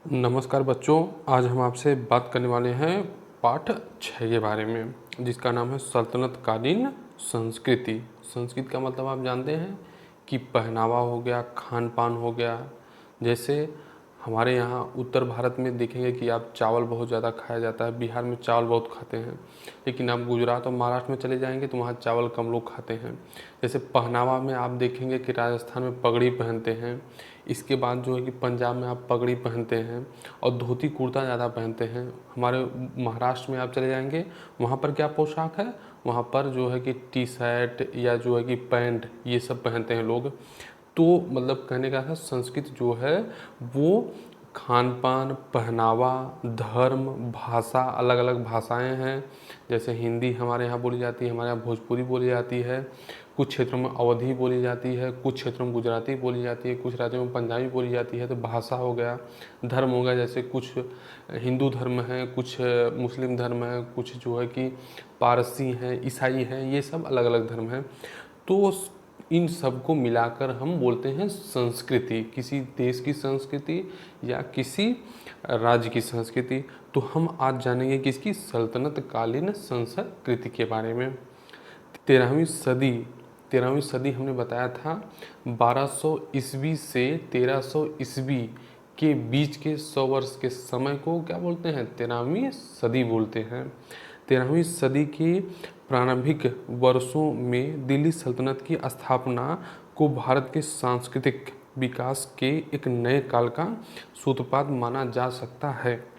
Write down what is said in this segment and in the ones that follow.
नमस्कार बच्चों, आज हम आपसे बात करने वाले हैं पाठ 6 के बारे में, जिसका नाम है सल्तनत कालीन संस्कृति। संस्कृति का मतलब आप जानते हैं कि पहनावा हो गया, खान पान हो गया। जैसे हमारे यहाँ उत्तर भारत में देखेंगे कि आप चावल बहुत ज़्यादा खाया जाता है, बिहार में चावल बहुत खाते हैं। लेकिन आप गुजरात और महाराष्ट्र में चले जाएंगे तो वहाँ चावल कम लोग खाते हैं। जैसे पहनावा में आप देखेंगे कि राजस्थान में पगड़ी पहनते हैं। इसके बाद जो है कि पंजाब में आप पगड़ी पहनते हैं और धोती कुर्ता ज़्यादा पहनते हैं। हमारे महाराष्ट्र में आप चले जाएंगे, वहाँ पर क्या पोशाक है, वहाँ पर जो है कि टी शर्ट या जो है कि पैंट, ये सब पहनते हैं लोग। तो मतलब कहने का है संस्कृत जो है वो खान पान, पहनावा, धर्म, भाषा, अलग अलग भाषाएं हैं। जैसे हिंदी हमारे यहाँ बोली जाती है, हमारे यहाँ भोजपुरी बोली जाती है, कुछ क्षेत्रों में अवधी बोली जाती है, कुछ क्षेत्रों में गुजराती बोली जाती है, कुछ राज्यों में पंजाबी बोली जाती है। तो भाषा हो गया, धर्म हो गया, जैसे कुछ हिंदू धर्म है, कुछ मुस्लिम धर्म है, कुछ जो है कि पारसी हैं, ईसाई हैं, ये सब अलग अलग धर्म हैं। तो इन सब को मिलाकर हम बोलते हैं संस्कृति, किसी देश की संस्कृति या किसी राज्य की संस्कृति। तो हम आज जानेंगे कि इसकी सल्तनत कालीन संस्कृति के बारे में। 13वीं सदी हमने बताया था 1200 ईस्वी से 1300 ईस्वी के बीच के 100 वर्ष के समय को क्या बोलते हैं? 13वीं सदी बोलते हैं। 13वीं सदी के प्रारंभिक वर्षों में दिल्ली सल्तनत की स्थापना को भारत के सांस्कृतिक विकास के एक नए काल का सूत्रपात माना जा सकता है।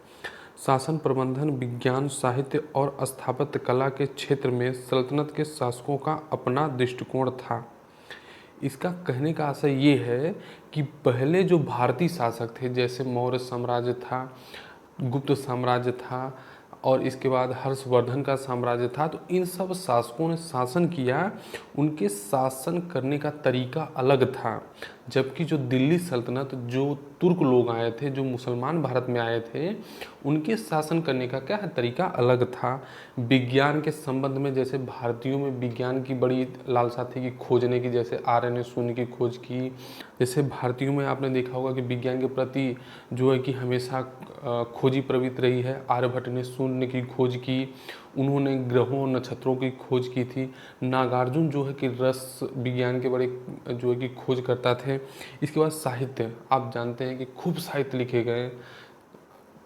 शासन, प्रबंधन, विज्ञान, साहित्य और स्थापत्य कला के क्षेत्र में सल्तनत के शासकों का अपना दृष्टिकोण था। इसका कहने का आशय ये है कि पहले जो भारतीय शासक थे, जैसे मौर्य साम्राज्य था, गुप्त साम्राज्य था और इसके बाद हर्षवर्धन का साम्राज्य था, तो इन सब शासकों ने शासन किया, उनके शासन करने का तरीका अलग था। जबकि जो दिल्ली सल्तनत, जो तुर्क लोग आए थे, जो मुसलमान भारत में आए थे, उनके शासन करने का क्या है, तरीका अलग था। विज्ञान के संबंध में जैसे भारतीयों में विज्ञान की बड़ी लालसा थी कि खोजने की, जैसे आर्य शून्य की खोज की। जैसे भारतीयों में आपने देखा होगा कि विज्ञान के प्रति जो है कि हमेशा खोजी प्रवृत्ति रही है। आर्यभट्ट ने शून्य की खोज की, उन्होंने ग्रहों नक्षत्रों की खोज की थी। नागार्जुन जो है कि रस विज्ञान के बड़े जो है कि खोज करता थे। इसके बाद साहित्य, आप जानते हैं कि खूब साहित्य लिखे गए,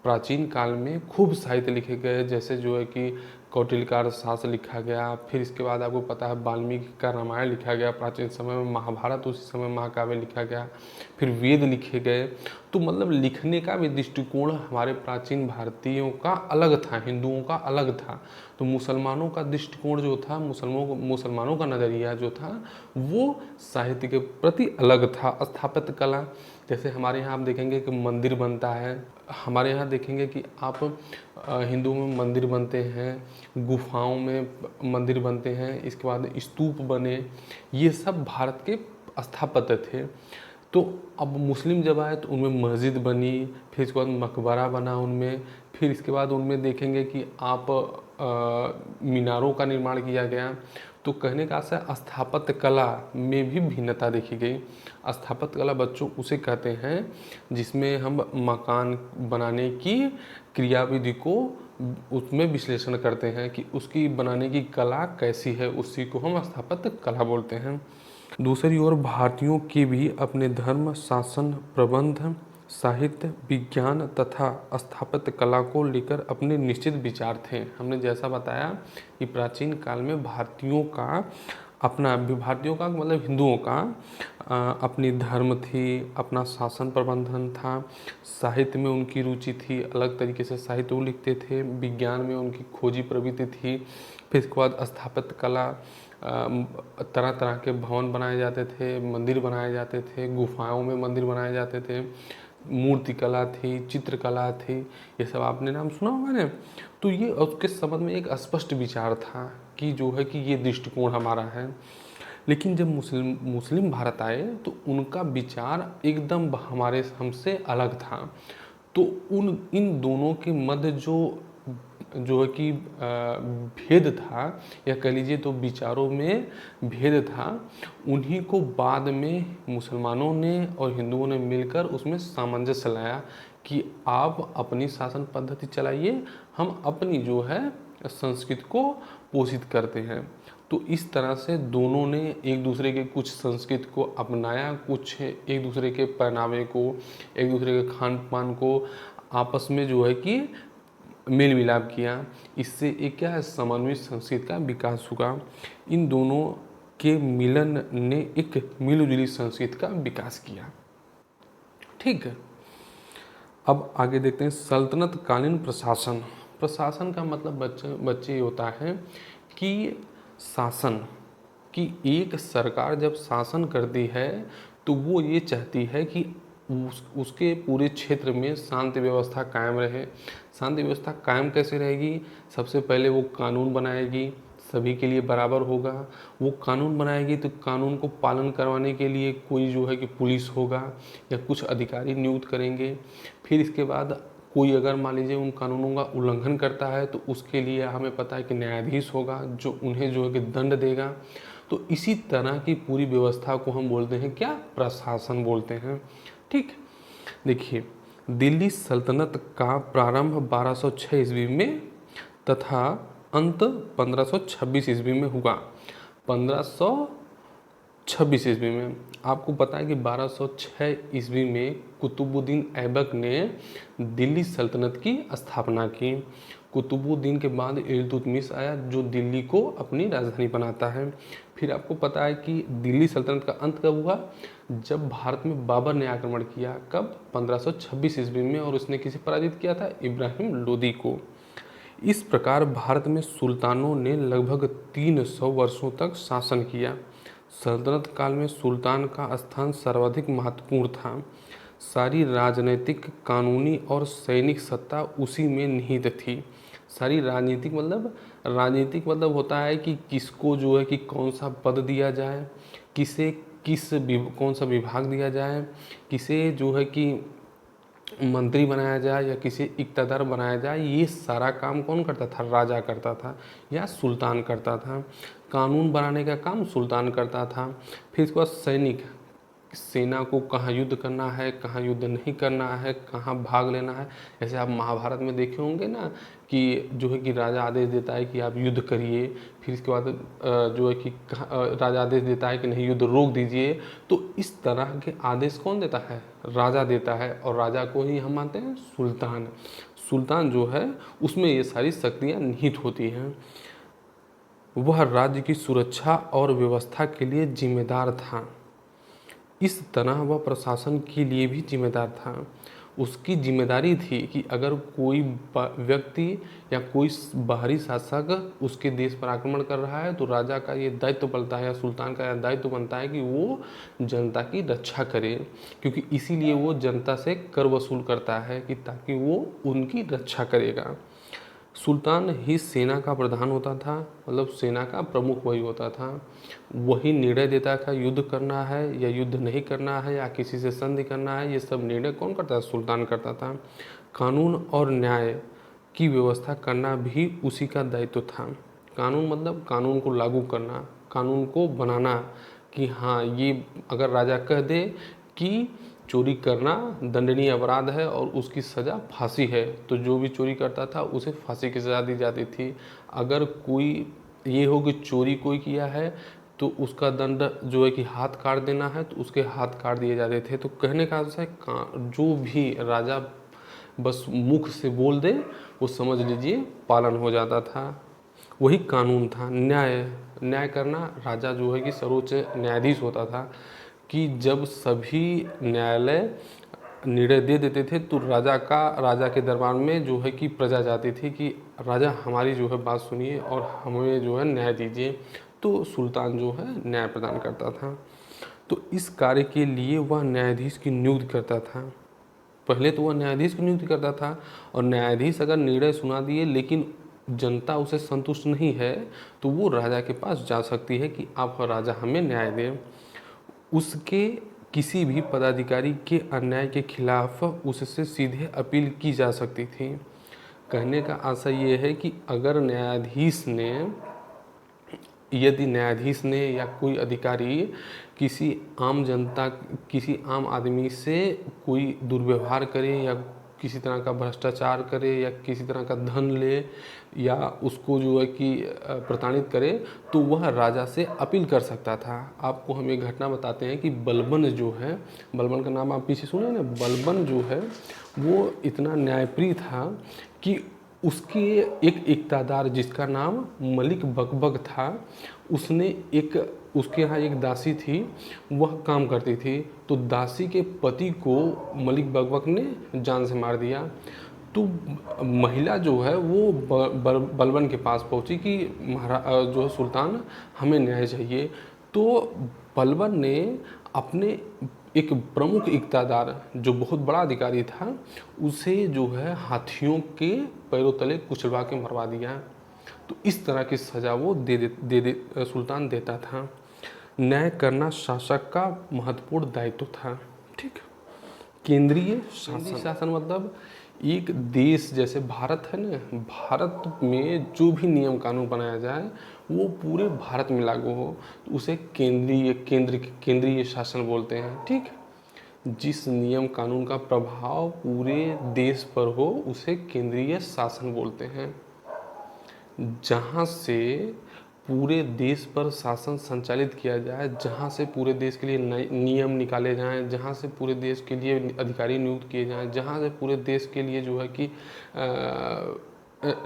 प्राचीन काल में खूब साहित्य लिखे गए। जैसे जो है कि कौटिल्य का अर्थशास्त्र लिखा गया, फिर इसके बाद आपको पता है वाल्मीकि का रामायण लिखा गया, प्राचीन समय में महाभारत, उसी समय महाकाव्य लिखा गया, फिर वेद लिखे गए। तो मतलब लिखने का भी दृष्टिकोण हमारे प्राचीन भारतीयों का अलग था, हिंदुओं का अलग था। तो मुसलमानों का दृष्टिकोण जो था, मुसलमानों का नज़रिया जो था वो साहित्य के प्रति अलग था। स्थापत्य कला, जैसे हमारे यहाँ आप देखेंगे कि मंदिर बनता है, हमारे यहाँ देखेंगे कि आप हिंदुओं में मंदिर बनते हैं, गुफाओं में मंदिर बनते हैं, इसके बाद स्तूप बने, ये सब भारत के स्थापत्य थे। तो अब मुस्लिम जब आए तो उनमें मस्जिद बनी, फिर इसके बाद मकबरा बना उनमें, फिर इसके बाद उनमें देखेंगे कि आप मीनारों का निर्माण किया गया। तो कहने का आशय स्थापत्य कला में भी भिन्नता देखी गई। स्थापत्य कला बच्चों उसे कहते हैं जिसमें हम मकान बनाने की क्रियाविधि को उसमें विश्लेषण करते हैं कि उसकी बनाने की कला कैसी है, उसी को हम स्थापत्य कला बोलते हैं। दूसरी ओर भारतीयों के भी अपने धर्म, शासन, प्रबंध, साहित्य, विज्ञान तथा स्थापत्य कला को लेकर अपने निश्चित विचार थे। हमने जैसा बताया कि प्राचीन काल में भारतीयों का मतलब हिंदुओं का अपनी धर्म थी, अपना शासन प्रबंधन था, साहित्य में उनकी रुचि थी, अलग तरीके से साहित्य वो लिखते थे, विज्ञान में उनकी खोजी प्रवृत्ति थी। फिर इसके बाद स्थापत्य कला, तरह तरह के भवन बनाए जाते थे, मंदिर बनाए जाते थे, गुफाओं में मंदिर बनाए जाते थे, मूर्ति कला थी, चित्रकला थी, ये सब आपने नाम सुना होगा ना। तो ये उसके संबंध में एक स्पष्ट विचार था कि जो है कि ये दृष्टिकोण हमारा है। लेकिन जब मुस्लिम भारत आए तो उनका विचार एकदम हमारे हमसे अलग था। तो इन दोनों के मध्य जो है कि भेद था, या कह लीजिए तो विचारों में भेद था, उन्हीं को बाद में मुसलमानों ने और हिंदुओं ने मिलकर उसमें सामंजस्य लाया कि आप अपनी शासन पद्धति चलाइए, हम अपनी जो है संस्कृति को पोषित करते हैं। तो इस तरह से दोनों ने एक दूसरे के कुछ संस्कृति को अपनाया, कुछ एक दूसरे के पहनावे को, एक दूसरे के खान पान को आपस में जो है कि मेल मिलाप किया। इससे एक क्या है, समन्वित संस्कृति का विकास हुआ। इन दोनों के मिलन ने एक मिलजुली संस्कृति का विकास किया। ठीक है, अब आगे देखते हैं सल्तनत कालीन प्रशासन। प्रशासन का मतलब बच्चे होता है कि शासन कि एक सरकार जब शासन करती है तो वो ये चाहती है कि उसके पूरे क्षेत्र में शांति व्यवस्था कायम रहे। शांति व्यवस्था कायम कैसे रहेगी? सबसे पहले वो कानून बनाएगी, सभी के लिए बराबर होगा। वो कानून बनाएगी तो कानून को पालन करवाने के लिए कोई जो है कि पुलिस होगा या कुछ अधिकारी नियुक्त करेंगे। फिर इसके बाद कोई अगर मान लीजिए उन कानूनों का उल्लंघन करता है तो उसके लिए हमें पता है कि न्यायाधीश होगा जो उन्हें जो है कि दंड देगा। तो इसी तरह की पूरी व्यवस्था को हम बोलते हैं क्या? प्रशासन बोलते हैं। ठीक, देखिए दिल्ली सल्तनत का प्रारंभ 1206 ईस्वी में तथा अंत 1526 ईस्वी में हुआ। 1526 ईस्वी में आपको पता है कि 1206 ईस्वी में कुतुबुद्दीन ऐबक ने दिल्ली सल्तनत की स्थापना की। कुतुबुद्दीन के बाद इल्तुतमिश आया जो दिल्ली को अपनी राजधानी बनाता है। फिर आपको पता है कि दिल्ली सल्तनत का अंत कब हुआ? जब भारत में बाबर ने आक्रमण किया। कब? 1526 ईस्वी में। और उसने किसे पराजित किया था? इब्राहिम लोदी को। इस प्रकार भारत में सुल्तानों ने लगभग 300 वर्षों तक शासन किया। सल्तनत काल में सुल्तान का स्थान सर्वाधिक महत्वपूर्ण था। सारी राजनीतिक, कानूनी और सैनिक सत्ता उसी में निहित थी। सारी राजनीतिक मतलब होता है कि किसको जो है कि कौन सा पद दिया जाए, किसे कौन सा विभाग दिया जाए, किसे जो है कि मंत्री बनाया जाए या किसी इक़्तिदार बनाया जाए, ये सारा काम कौन करता था? राजा करता था या सुल्तान करता था। कानून बनाने का काम सुल्तान करता था। फिर इसके बाद सैनिक, सेना को कहाँ युद्ध करना है, कहाँ युद्ध नहीं करना है, कहाँ भाग लेना है। जैसे आप महाभारत में देखे होंगे ना कि जो है कि राजा आदेश देता है कि आप युद्ध करिए, फिर इसके बाद जो है कि राजा आदेश देता है कि नहीं, युद्ध रोक दीजिए। तो इस तरह के आदेश कौन देता है? राजा देता है। और राजा को ही हम मानते हैं सुल्तान। सुल्तान जो है उसमें ये सारी शक्तियाँ निहित होती हैं। वह राज्य की सुरक्षा और व्यवस्था के लिए जिम्मेदार था। इस तरह वह प्रशासन के लिए भी जिम्मेदार था। उसकी जिम्मेदारी थी कि अगर कोई व्यक्ति या कोई बाहरी शासक उसके देश पर आक्रमण कर रहा है तो राजा का ये दायित्व बनता है या सुल्तान का यह दायित्व बनता है कि वो जनता की रक्षा करे, क्योंकि इसीलिए वो जनता से कर वसूल करता है कि ताकि वो उनकी रक्षा करेगा। सुल्तान ही सेना का प्रधान होता था, मतलब सेना का प्रमुख वही होता था। वही निर्णय देता था युद्ध करना है या युद्ध नहीं करना है या किसी से संधि करना है। ये सब निर्णय कौन करता था? सुल्तान करता था। कानून और न्याय की व्यवस्था करना भी उसी का दायित्व था। कानून मतलब कानून को लागू करना, कानून को बनाना कि हाँ, ये अगर राजा कह दे कि चोरी करना दंडनीय अपराध है और उसकी सज़ा फांसी है, तो जो भी चोरी करता था उसे फांसी की सज़ा दी जाती थी। अगर कोई ये हो कि चोरी कोई किया है तो उसका दंड जो है कि हाथ काट देना है तो उसके हाथ काट दिए जाते थे। तो कहने का अर्थ है जो भी राजा बस मुख से बोल दे वो समझ लीजिए पालन हो जाता था। वही कानून था। न्याय करना, राजा जो है कि सर्वोच्च न्यायाधीश होता था कि जब सभी न्यायालय निर्णय दे देते थे तो राजा के दरबार में जो है कि प्रजा जाती थी कि राजा हमारी जो है बात सुनिए और हमें जो है न्याय दीजिए। तो सुल्तान जो है न्याय प्रदान करता था। तो इस कार्य के लिए वह न्यायाधीश की नियुक्ति करता था। पहले तो वह न्यायाधीश की नियुक्ति करता था और न्यायाधीश अगर निर्णय सुना दिए लेकिन जनता उसे संतुष्ट नहीं है तो वो राजा के पास जा सकती है कि आप राजा हमें न्याय दें। उसके किसी भी पदाधिकारी के अन्याय के खिलाफ उससे सीधे अपील की जा सकती थी। कहने का आशय ये है कि अगर यदि न्यायाधीश ने या कोई अधिकारी किसी आम आदमी से कोई दुर्व्यवहार करे या किसी तरह का भ्रष्टाचार करे या किसी तरह का धन ले या उसको जो है कि प्रताड़ित करे तो वह राजा से अपील कर सकता था। आपको हम एक घटना बताते हैं कि बलबन जो है, बलबन का नाम आप पीछे सुने ना, बलबन जो है वो इतना न्यायप्रिय था कि उसके एक इक़्तादार जिसका नाम मलिक बकबक था, उसके यहाँ एक दासी थी, वह काम करती थी। तो दासी के पति को मलिक बकबक ने जान से मार दिया। तो महिला जो है वो बलबन के पास पहुंची कि जो है सुल्तान, हमें न्याय चाहिए। तो बलबन ने अपने एक प्रमुख इक़्तादार जो बहुत बड़ा अधिकारी था उसे जो है हाथियों के पैरों तले कुचलवा के मरवा दिया। तो इस तरह की सज़ा वो सुल्तान देता था। न्याय करना शासक का महत्वपूर्ण दायित्व था। ठीक। केंद्रीय शासन मतलब एक देश जैसे भारत है ना, भारत में जो भी नियम कानून बनाया जाए वो पूरे भारत में लागू हो तो उसे केंद्रीय शासन बोलते हैं। ठीक। जिस नियम कानून का प्रभाव पूरे देश पर हो उसे केंद्रीय शासन बोलते हैं। जहाँ से पूरे देश पर शासन संचालित किया जाए, जहाँ से पूरे देश के लिए नियम निकाले जाएं, जहाँ से पूरे देश के लिए अधिकारी नियुक्त किए जाएं, जहाँ से पूरे देश के लिए जो है कि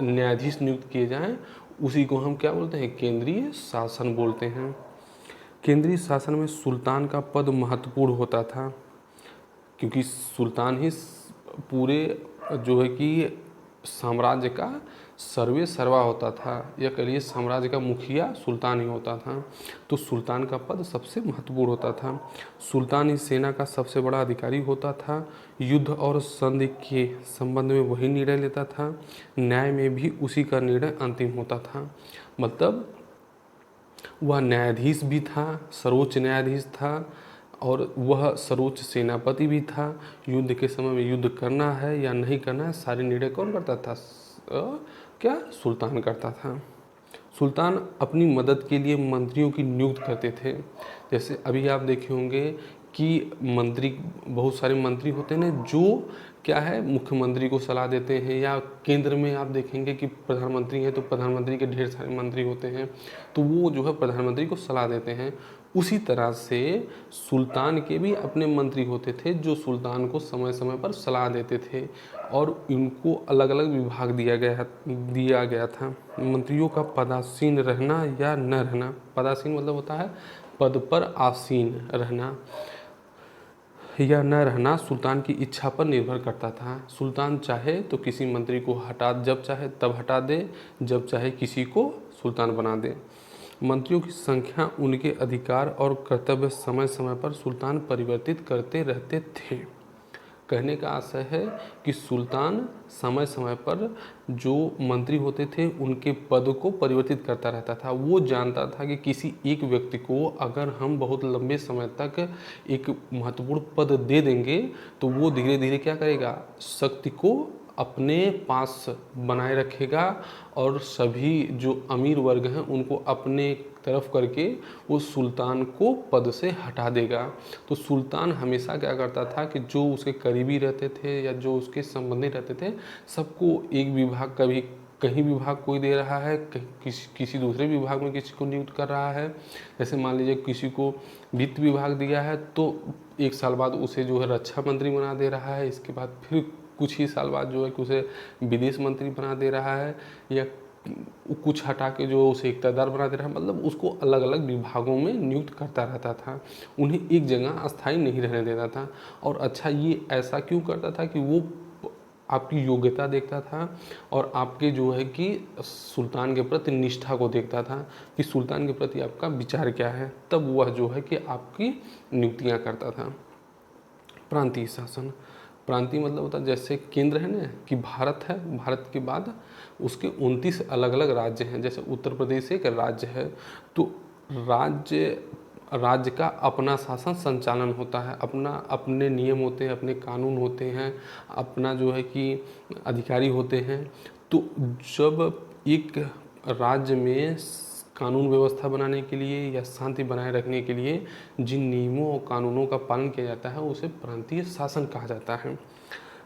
न्यायाधीश नियुक्त किए जाएं, उसी को हम क्या बोलते हैं? केंद्रीय शासन बोलते हैं। केंद्रीय शासन में सुल्तान का पद महत्वपूर्ण होता था क्योंकि सुल्तान ही पूरे जो है कि साम्राज्य का सर्वे सर्वा होता था, या कहिए साम्राज्य का मुखिया सुल्तान ही होता था। तो सुल्तान का पद सबसे महत्वपूर्ण होता था। सुल्तान ही सेना का सबसे बड़ा अधिकारी होता था। युद्ध और संधि के संबंध में वही निर्णय लेता था। न्याय में भी उसी का निर्णय अंतिम होता था। मतलब वह न्यायाधीश भी था, सर्वोच्च न्यायाधीश था और वह सर्वोच्च सेनापति भी था। युद्ध के समय में युद्ध करना है या नहीं करना है, सारे निर्णय कौन करता था? क्या सुल्तान करता था। सुल्तान अपनी मदद के लिए मंत्रियों की नियुक्त करते थे। जैसे अभी आप देखे होंगे कि बहुत सारे मंत्री होते हैं ना, जो क्या है, मुख्यमंत्री को सलाह देते हैं, या केंद्र में आप देखेंगे कि प्रधानमंत्री हैं तो प्रधानमंत्री के ढेर सारे मंत्री होते हैं, तो वो जो है प्रधानमंत्री को सलाह देते हैं। उसी तरह से सुल्तान के भी अपने मंत्री होते थे जो सुल्तान को समय समय पर सलाह देते थे और इनको अलग अलग विभाग दिया गया था। मंत्रियों का पदासीन रहना या न रहना, पदासीन मतलब होता है पद पर आसीन रहना या न रहना सुल्तान की इच्छा पर निर्भर करता था। सुल्तान चाहे तो किसी मंत्री को जब चाहे तब हटा दे, जब चाहे किसी को सुल्तान बना दे। मंत्रियों की संख्या, उनके अधिकार और कर्तव्य समय समय पर सुल्तान परिवर्तित करते रहते थे। कहने का आशय है कि सुल्तान समय समय पर जो मंत्री होते थे उनके पद को परिवर्तित करता रहता था। वो जानता था कि किसी एक व्यक्ति को अगर हम बहुत लंबे समय तक एक महत्वपूर्ण पद दे देंगे तो वो धीरे धीरे क्या करेगा, शक्ति को अपने पास बनाए रखेगा और सभी जो अमीर वर्ग हैं उनको अपने तरफ करके वो सुल्तान को पद से हटा देगा। तो सुल्तान हमेशा क्या करता था कि जो उसके करीबी रहते थे या जो उसके संबंधी रहते थे सबको एक विभाग, कभी कहीं विभाग कोई दे रहा है, किसी दूसरे विभाग में किसी को नियुक्त कर रहा है। जैसे मान लीजिए किसी को वित्त विभाग दिया है तो एक साल बाद उसे जो है रक्षा मंत्री बना दे रहा है, इसके बाद फिर कुछ ही साल बाद जो है कि उसे विदेश मंत्री बना दे रहा है, या कुछ हटा के जो उसे इक़्तादार बना दे रहा है। मतलब उसको अलग अलग विभागों में नियुक्त करता रहता था, उन्हें एक जगह अस्थायी नहीं रहने देता था। और अच्छा, ये ऐसा क्यों करता था कि वो आपकी योग्यता देखता था और आपके जो है कि सुल्तान के प्रति निष्ठा को देखता था कि सुल्तान के प्रति आपका विचार क्या है, तब वह जो है कि आपकी नियुक्तियाँ करता था। प्रांतीय शासन, प्रांतीय मतलब होता है जैसे केंद्र है ना कि भारत है, भारत के बाद उसके 29 अलग अलग राज्य हैं। जैसे उत्तर प्रदेश एक राज्य है तो राज्य का अपना शासन संचालन होता है, अपने नियम होते हैं, अपने कानून होते हैं, अपना जो है कि अधिकारी होते हैं। तो जब एक राज्य में कानून व्यवस्था बनाने के लिए या शांति बनाए रखने के लिए जिन नियमों और कानूनों का पालन किया जाता है उसे प्रांतीय शासन कहा जाता है।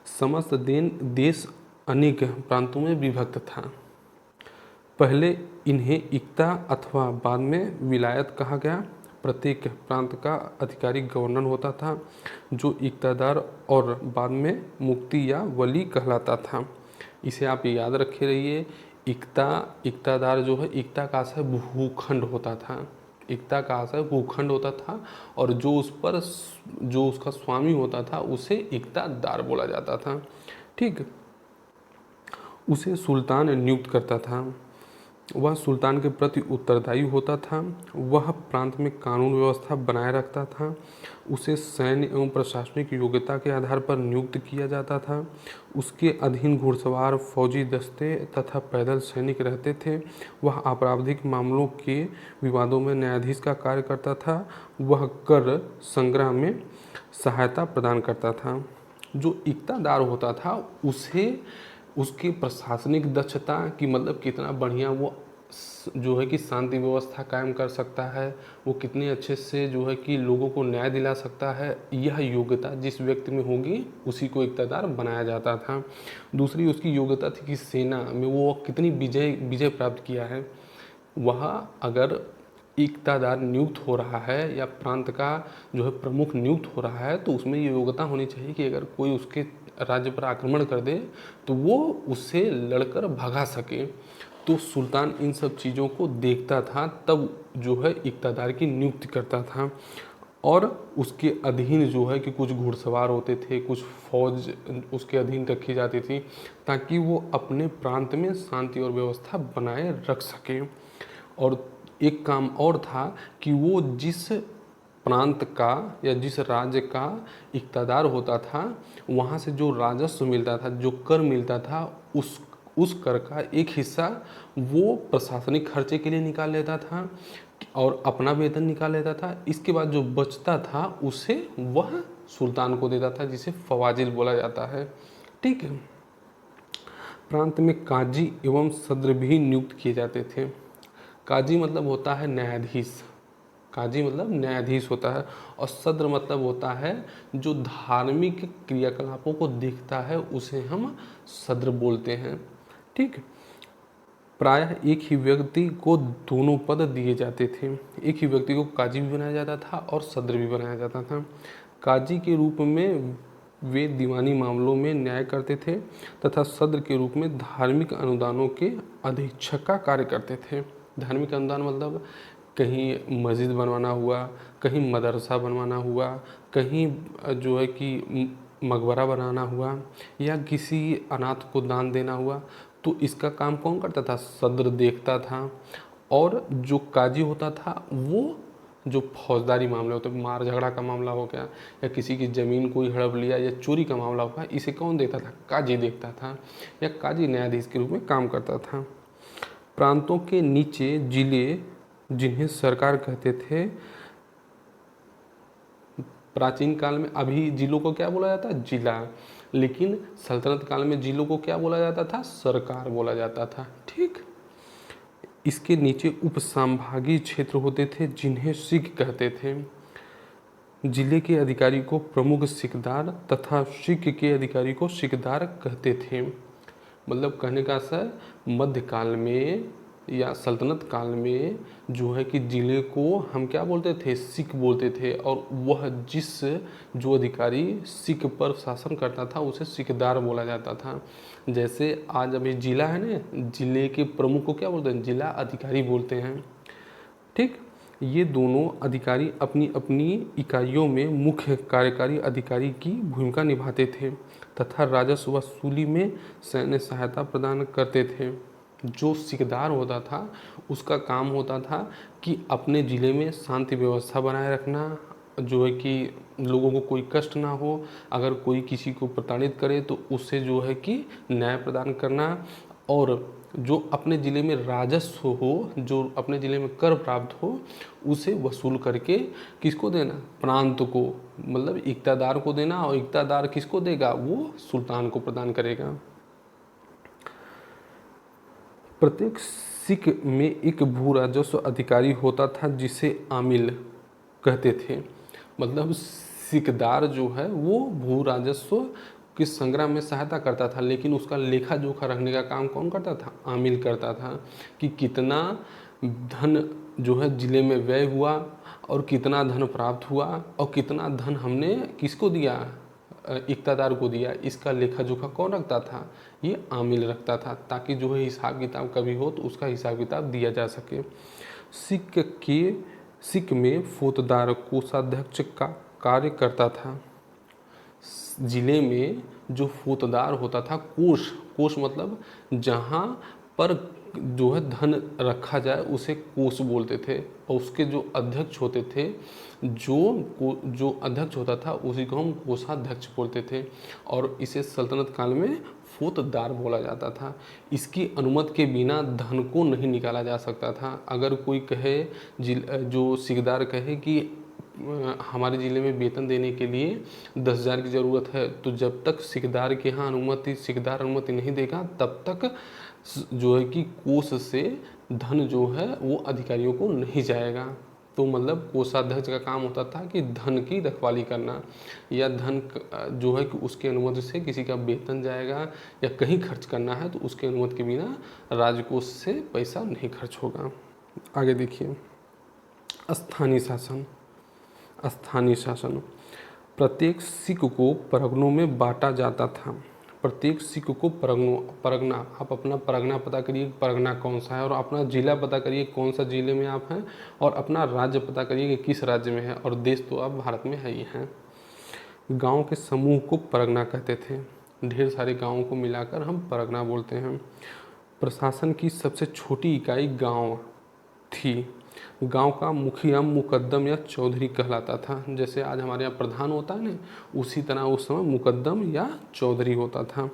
समस्त देश अनेक प्रांतों में विभक्त था। पहले इन्हें इक्ता अथवा बाद में विलायत कहा गया। प्रत्येक प्रांत का अधिकारी गवर्नर होता था, जो इक्तादार और बाद में मुफ्ती या वली कहलाता था। इसे आप याद रखे रहिए। इक्तादार जो है, इक्ता का आशय भूखंड होता था। इक्ता का आशय भूखंड होता था, और जो उस पर जो उसका स्वामी होता था उसे इक्तादार बोला जाता था। ठीक, उसे सुल्तान नियुक्त करता था। वह सुल्तान के प्रति उत्तरदायी होता था। वह प्रांत में कानून व्यवस्था बनाए रखता था। उसे सैन्य एवं प्रशासनिक योग्यता के आधार पर नियुक्त किया जाता था। उसके अधीन घुड़सवार, फौजी दस्ते तथा पैदल सैनिक रहते थे। वह आपराधिक मामलों के विवादों में न्यायाधीश का कार्य करता था। वह कर संग्रह में सहायता प्रदान करता था। जो इक्तादार होता था उसे उसकी प्रशासनिक दक्षता की, मतलब कितना बढ़िया वो जो है कि शांति व्यवस्था कायम कर सकता है, वो कितने अच्छे से जो है कि लोगों को न्याय दिला सकता है, यह योग्यता जिस व्यक्ति में होगी उसी को इक्तादार बनाया जाता था। दूसरी उसकी योग्यता थी कि सेना में वो कितनी विजय प्राप्त किया है। वह अगर इक्तादार नियुक्त हो रहा है या प्रांत का जो है प्रमुख नियुक्त हो रहा है, तो उसमें ये योग्यता होनी चाहिए कि अगर कोई उसके राज्य पर आक्रमण कर दे तो वो उससे लड़कर भगा सके। तो सुल्तान इन सब चीज़ों को देखता था, तब जो है इक्तादार की नियुक्ति करता था। और उसके अधीन जो है कि कुछ घुड़सवार होते थे, कुछ फौज उसके अधीन रखी जाती थी, ताकि वो अपने प्रांत में शांति और व्यवस्था बनाए रख सके। और एक काम और था कि वो जिस प्रांत का या जिस राज्य का इक्तादार होता था, वहाँ से जो राजस्व मिलता था, जो कर मिलता था, उस कर का एक हिस्सा वो प्रशासनिक खर्चे के लिए निकाल लेता था और अपना वेतन निकाल लेता था। इसके बाद जो बचता था उसे वह सुल्तान को देता था, जिसे फवाजिल बोला जाता है। ठीक है। प्रांत में काजी एवं सद्र भी नियुक्त किए जाते थे। काजी मतलब होता है न्यायाधीश, काजी मतलब न्यायाधीश होता है, और सद्र मतलब होता है जो धार्मिक क्रियाकलापों को देखता है, उसे हम सद्र बोलते हैं। ठीक, प्रायः एक ही व्यक्ति को दोनों पद दिए जाते थे। एक ही व्यक्ति को काजी भी बनाया जाता था और सद्र भी बनाया जाता था। काजी के रूप में वे दीवानी मामलों में न्याय करते थे तथा सद्र के रूप में धार्मिक अनुदानों के अधीक्षक का कार्य करते थे। धार्मिक अनुदान मतलब कहीं मस्जिद बनवाना हुआ, कहीं मदरसा बनवाना हुआ, कहीं जो है कि मकबरा बनाना हुआ, या किसी अनाथ को दान देना हुआ, तो इसका काम कौन करता था? सद्र देखता था। और जो काजी होता था वो जो फौजदारी मामले होते, मार झगड़ा का मामला हो गया या किसी की ज़मीन कोई हड़प लिया या चोरी का मामला हुआ, इसे कौन देखता था? काजी देखता था, या काजी न्यायाधीश के रूप में काम करता था। प्रांतों के नीचे जिले, जिन्हें सरकार कहते थे, प्राचीन काल में, अभी जिलों को क्या बोला जाता है? जिला, लेकिन सल्तनत काल में जिलों को क्या बोला जाता था? सरकार बोला जाता था। ठीक, इसके नीचे उपसंभागीय क्षेत्र होते थे, जिन्हें सिक कहते थे। जिले के अधिकारी को प्रमुख सिकदार तथा सिक के अधिकारी को सिकदार कहते थे। मतलब कहने का असर, मध्यकाल में या सल्तनत काल में जो है कि ज़िले को हम क्या बोलते थे? सिक बोलते थे, और वह जो अधिकारी सिक पर शासन करता था उसे सिकदार बोला जाता था। जैसे आज अभी जिला है ना, ज़िले के प्रमुख को क्या बोलते हैं? जिला अधिकारी बोलते हैं। ठीक, ये दोनों अधिकारी अपनी अपनी इकाइयों में मुख्य कार्यकारी अधिकारी की भूमिका निभाते थे तथा राजस्व वसूली में सैन्य सहायता प्रदान करते थे। जो सिकदार होता था उसका काम होता था कि अपने ज़िले में शांति व्यवस्था बनाए रखना, जो है कि लोगों को कोई कष्ट ना हो, अगर कोई किसी को प्रताड़ित करे तो उससे जो है कि न्याय प्रदान करना, और जो अपने ज़िले में राजस्व हो, जो अपने ज़िले में कर प्राप्त हो, उसे वसूल करके किसको देना? प्रांत को, मतलब इक्तादार को देना, और इक्तादार किसको देगा? वो सुल्तान को प्रदान करेगा। प्रत्येक सिक में एक भू राजस्व अधिकारी होता था, जिसे आमिल कहते थे। मतलब सिकदार जो है वो भू राजस्व के संग्राम में सहायता करता था, लेकिन उसका लेखा जोखा रखने का काम कौन करता था? आमिल करता था कि कितना धन जो है जिले में व्यय हुआ और कितना धन प्राप्त हुआ और कितना धन हमने किसको दिया? इक़्तादार को दिया। इसका लेखा जोखा कौन रखता था? ये आमिल रखता था, ताकि जो है हिसाब किताब कभी हो तो उसका हिसाब किताब दिया जा सके। सिक्क में फौजदार कोषाध्यक्ष का कार्य करता था। जिले में जो फौजदार होता था, कोष मतलब जहाँ पर जो है धन रखा जाए उसे कोष बोलते थे, और उसके जो अध्यक्ष होते थे, जो अध्यक्ष होता था उसी को हम कोषाध्यक्ष बोलते थे, और इसे सल्तनत काल में फौजदार बोला जाता था। इसकी अनुमति के बिना धन को नहीं निकाला जा सकता था। अगर कोई कहे, जो सिकदार कहे कि हमारे ज़िले में वेतन देने के लिए 10,000 की ज़रूरत है, तो जब तक सिकदार के यहाँ सिकदार अनुमति नहीं देगा तब तक जो है कि कोष से धन जो है वो अधिकारियों को नहीं जाएगा। तो मतलब कोषाध्यक्ष का काम होता था कि धन की रखवाली करना, या धन जो है कि उसके अनुमति से किसी का वेतन जाएगा या कहीं खर्च करना है तो उसके अनुमति के बिना राजकोष से पैसा नहीं खर्च होगा। आगे देखिए, स्थानीय शासन। स्थानीय शासन प्रत्येक सिक्क को परगनों में बांटा जाता था। प्रत्येक सिक्क को परगना, आप अपना परगना पता करिए परगना कौन सा है, और अपना ज़िला पता करिए कौन सा ज़िले में आप हैं, और अपना राज्य पता करिए कि किस राज्य में है, और देश तो आप भारत में है ही हैं। गांव के समूह को परगना कहते थे। ढेर सारे गांवों को मिलाकर हम परगना बोलते हैं। प्रशासन की सबसे छोटी इकाई गांव थी। गांव का मुखिया मुकद्दम या चौधरी कहलाता था। जैसे आज हमारे यहाँ प्रधान होता है ना, उसी तरह उस समय मुकद्दम या चौधरी होता था।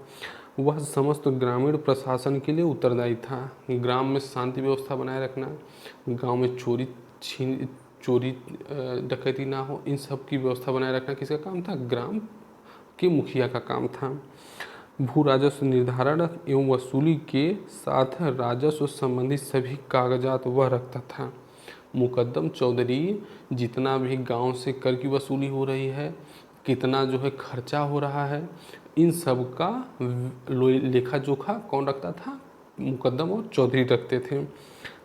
वह समस्त ग्रामीण प्रशासन के लिए उत्तरदायी था। ग्राम में शांति व्यवस्था बनाए रखना, गांव में चोरी डकैती ना हो, इन सब की व्यवस्था बनाए रखना किसका काम था? ग्राम के मुखिया का काम था। भू राजस्व निर्धारण एवं वसूली के साथ राजस्व संबंधी सभी कागजात वह रखता था। मुकद्दम चौधरी जितना भी गांव से कर की वसूली हो रही है, कितना जो है खर्चा हो रहा है, इन सब का लेखा जोखा कौन रखता था? मुकद्दम और चौधरी रखते थे।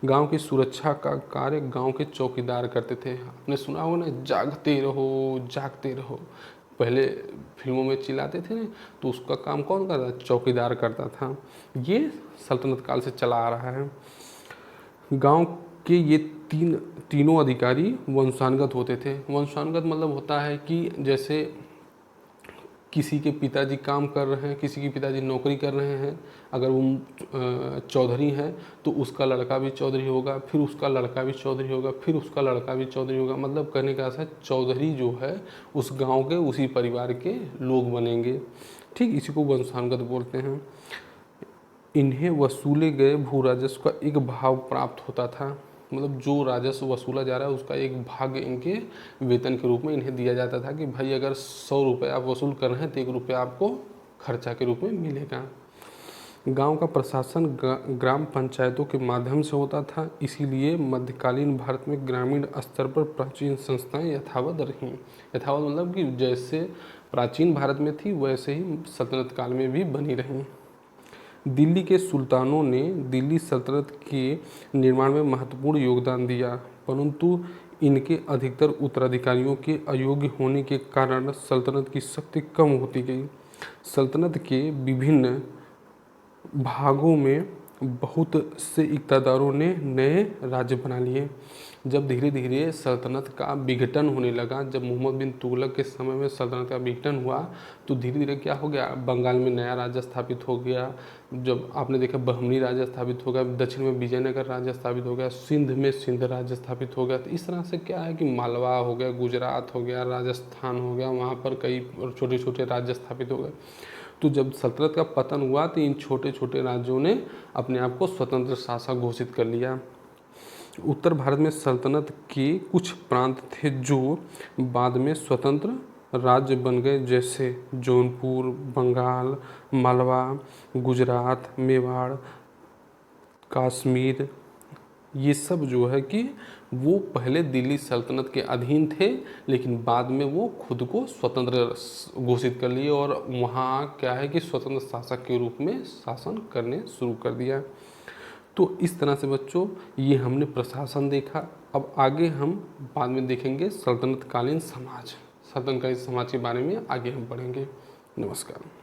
गांव की सुरक्षा का कार्य गांव के चौकीदार करते थे। आपने सुना होगा ना, जागते रहो जागते रहो, पहले फिल्मों में चिल्लाते थे ना, तो उसका काम कौन करता? चौकीदार करता था। ये सल्तनत काल से चला आ रहा है। गांव के ये तीनों अधिकारी वंशानुगत होते थे। वंशानुगत मतलब होता है कि जैसे किसी के पिताजी काम कर रहे हैं, किसी के पिताजी नौकरी कर रहे हैं, अगर वो चौधरी हैं तो उसका लड़का भी चौधरी होगा, फिर उसका लड़का भी चौधरी होगा, फिर उसका लड़का भी चौधरी होगा। मतलब कहने का ऐसा, चौधरी जो है उस गांव के उसी परिवार के लोग बनेंगे। ठीक, इसी को वंशानुगत बोलते हैं। इन्हें वसूले गए भू राजस्व का एक भाग प्राप्त होता था। मतलब जो राजस्व वसूला जा रहा है उसका एक भाग इनके वेतन के रूप में इन्हें दिया जाता था कि भाई अगर 100 रुपये आप वसूल कर रहे हैं तो 1 रुपया आपको खर्चा के रूप में मिलेगा। गांव का प्रशासन ग्राम पंचायतों के माध्यम से होता था। इसीलिए मध्यकालीन भारत में ग्रामीण स्तर पर प्राचीन संस्थाएं यथावत रहीं। यथावत मतलब कि जैसे प्राचीन भारत में थी वैसे ही सल्तनत काल में भी बनी रहीं। दिल्ली के सुल्तानों ने दिल्ली सल्तनत के निर्माण में महत्वपूर्ण योगदान दिया, परंतु इनके अधिकतर उत्तराधिकारियों के अयोग्य होने के कारण सल्तनत की शक्ति कम होती गई। सल्तनत के विभिन्न भागों में बहुत से इक़्तादारों ने नए राज्य बना लिए। जब धीरे धीरे सल्तनत का विघटन होने लगा, जब मोहम्मद बिन तुगलक के समय में सल्तनत का विघटन हुआ तो धीरे धीरे क्या हो गया, बंगाल में नया राज्य स्थापित हो गया। जब आपने देखा बहमनी राज्य स्थापित हो गया, दक्षिण में विजयनगर राज्य स्थापित हो गया, सिंध में सिंध राज्य स्थापित हो गया। तो इस तरह से क्या है कि मालवा हो गया, गुजरात हो गया, राजस्थान हो गया, वहाँ पर कई छोटे छोटे राज्य स्थापित हो गए। तो जब सल्तनत का पतन हुआ तो इन छोटे छोटे राज्यों ने अपने आप को स्वतंत्र शासक घोषित कर लिया। उत्तर भारत में सल्तनत के कुछ प्रांत थे जो बाद में स्वतंत्र राज्य बन गए, जैसे जौनपुर, बंगाल, मालवा, गुजरात, मेवाड़, कश्मीर, ये सब जो है कि वो पहले दिल्ली सल्तनत के अधीन थे, लेकिन बाद में वो खुद को स्वतंत्र घोषित कर लिए और वहाँ क्या है कि स्वतंत्र शासक के रूप में शासन करने शुरू कर दिया। तो इस तरह से बच्चों ये हमने प्रशासन देखा। अब आगे हम बाद में देखेंगे सल्तनतकालीन समाज के बारे में आगे हम पढ़ेंगे। नमस्कार।